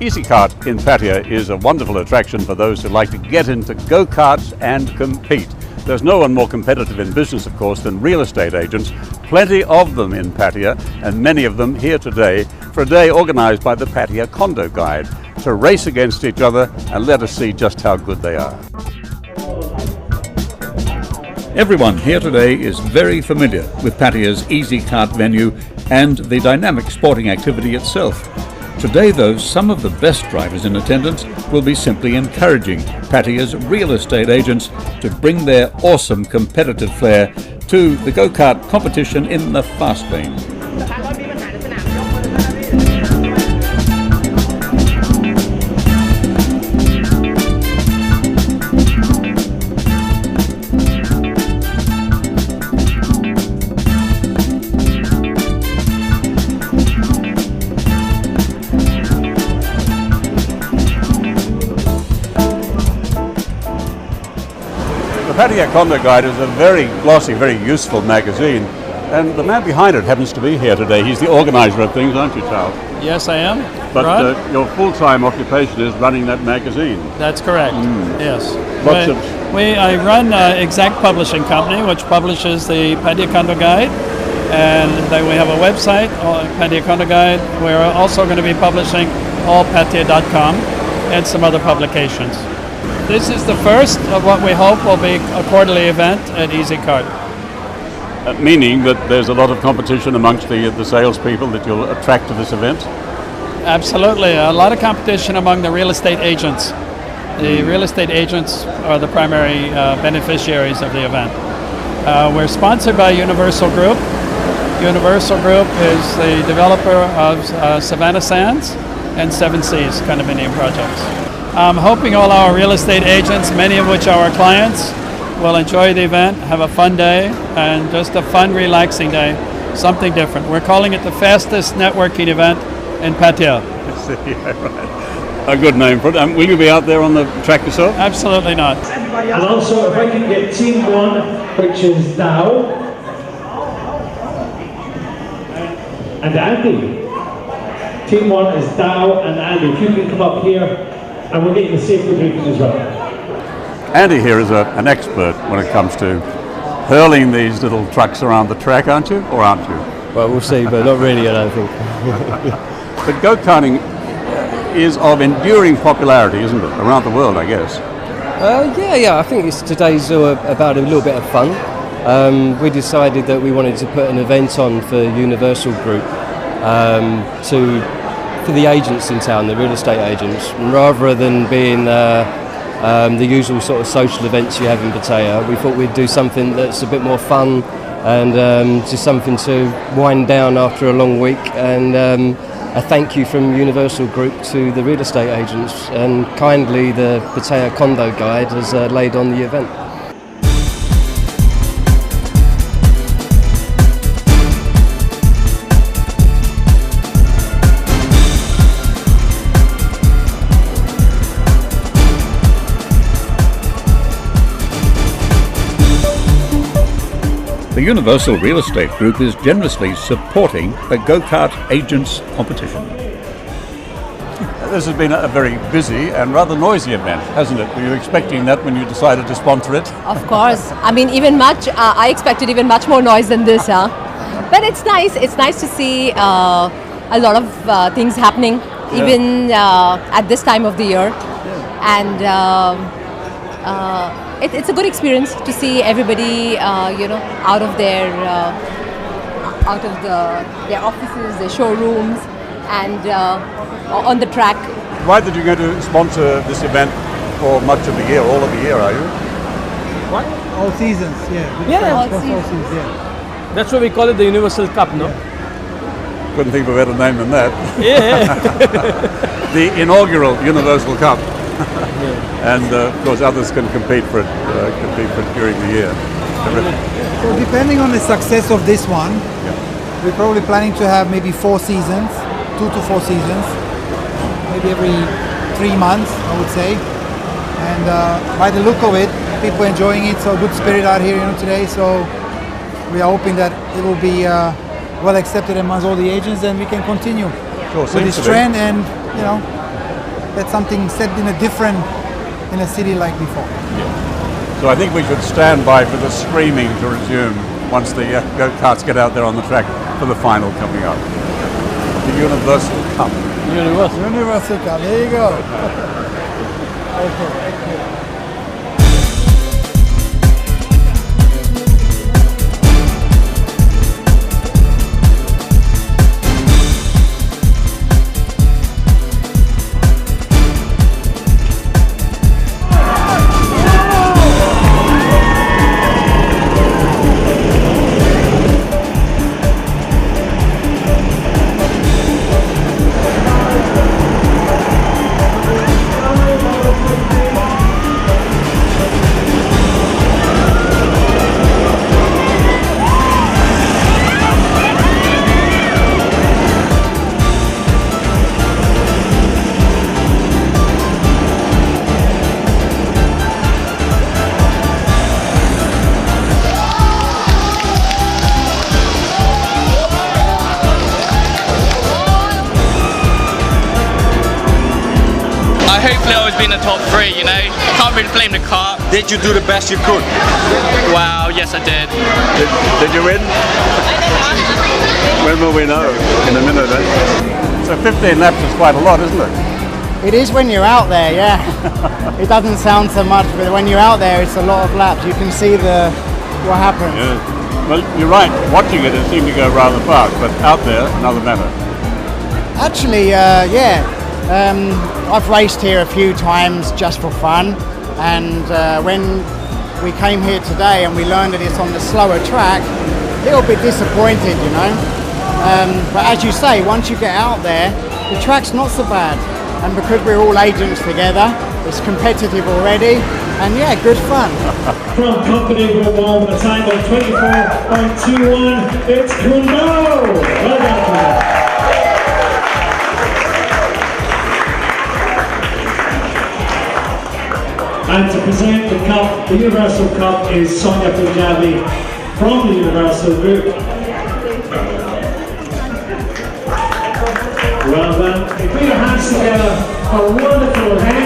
Easykart in Pattaya is a wonderful attraction for those who like to get into go-karts and compete. There's no one more competitive in business, of course, than real estate agents. Plenty of them in Pattaya, and many of them here today for a day organised by the Pattaya Condo Guide to race against each other and let us see just how good they are. Everyone here today is very familiar with Pattaya's Easykart venue and the dynamic sporting activity itself. Today, though, some of the best drivers in attendance will be simply encouraging Pattaya's real estate agents to bring their awesome competitive flair to the go-kart competition in the fast lane. The Pattaya Condo Guide is a very glossy, very useful magazine, and the man behind it happens to be here today. He's the organizer of things, aren't you, Charles? Yes, I am. But your full-time occupation is running that magazine. That's correct. Yes. I run Exact Publishing Company, which publishes the Pattaya Condo Guide, and then we have a website, Pattaya Condo Guide. We're also going to be publishing allpattaya.com and some other publications. This is the first of what we hope will be a quarterly event at Easykart. Meaning that there's a lot of competition amongst the salespeople that you'll attract to this event? Absolutely. A lot of competition among the real estate agents. The real estate agents are the primary beneficiaries of the event. We're sponsored by Universal Group. Universal Group is the developer of Savannah Sands and Seven Seas condominium projects. I'm hoping all our real estate agents, many of which are our clients, will enjoy the event, have a fun day, and just a fun, relaxing day, something different. We're calling it the fastest networking event in Pattaya. Yeah, right. A good name for it. Will you be out there on the track yourself? Absolutely not. And also, if I can get Team 1, which is Dow and Andy. Team 1 is Dow and Andy. If you can come up here. And we're getting the safety briefing as well. Andy here is an expert when it comes to hurling these little trucks around the track, aren't you? Or aren't you? Well, we'll see, but not really, I don't think. But go-karting is of enduring popularity, isn't it? Around the world, I guess. Yeah, I think today's about a little bit of fun. We decided that we wanted to put an event on for Universal Group for the agents in town, the real estate agents, rather than being the usual sort of social events you have in Pattaya. We thought we'd do something that's a bit more fun and just something to wind down after a long week, and a thank you from Universal Group to the real estate agents, and kindly the Pattaya Condo Guide has laid on the event. The Universal Real Estate Group is generously supporting the go-kart agents competition. This has been a very busy and rather noisy event, hasn't it? Were you expecting that when you decided to sponsor it? Of course. I mean, I expected even much more noise than this, huh? But it's nice. It's nice to see a lot of things happening, even at this time of the year. Yeah. And it's a good experience to see everybody, out of their offices, their showrooms, and on the track. Why did you go to sponsor this event for much of the year, all of the year, are you? What? All seasons, yeah. Yeah, all seasons, yeah. That's why we call it the Universal Cup, no? Yeah. Couldn't think of a better name than that. Yeah. The inaugural Universal Cup. And of course others can compete for it during the year. So depending on the success of this one, we're probably planning to have maybe 4 seasons, 2 to 4 seasons, maybe every 3 months, I would say. And by the look of it, people enjoying it, so good spirit out here, today. So we are hoping that it will be well accepted amongst all the agents, and we can continue with this trend and that's something set in a city like before. So I think we should stand by for the screaming to resume once the go-karts get out there on the track for the final coming up. The Universal Cup. Universal Cup, there you go. Okay. Hopefully I always be in the top 3, you know. Can't really blame the kart. Did you do the best you could? Wow, yes I did. Did you win? When will we know? In a minute, eh? So 15 laps is quite a lot, isn't it? It is when you're out there, yeah. It doesn't sound so much, but when you're out there, it's a lot of laps. You can see what happens. Yeah. Well, you're right. Watching it seemed to go rather fast, but out there, another matter. Actually, yeah. I've raced here a few times just for fun, and when we came here today and we learned that it's on the slower track, a little bit disappointed, you know. But as you say, once you get out there, the track's not so bad, and because we're all agents together, it's competitive already, and yeah, good fun. From company Group 1 with a time of 24.21, it's Condo! Well done. And to present the cup, the Universal Cup, is Sonia Punjabi from the Universal Group. Well done. Put your hands together for a wonderful event.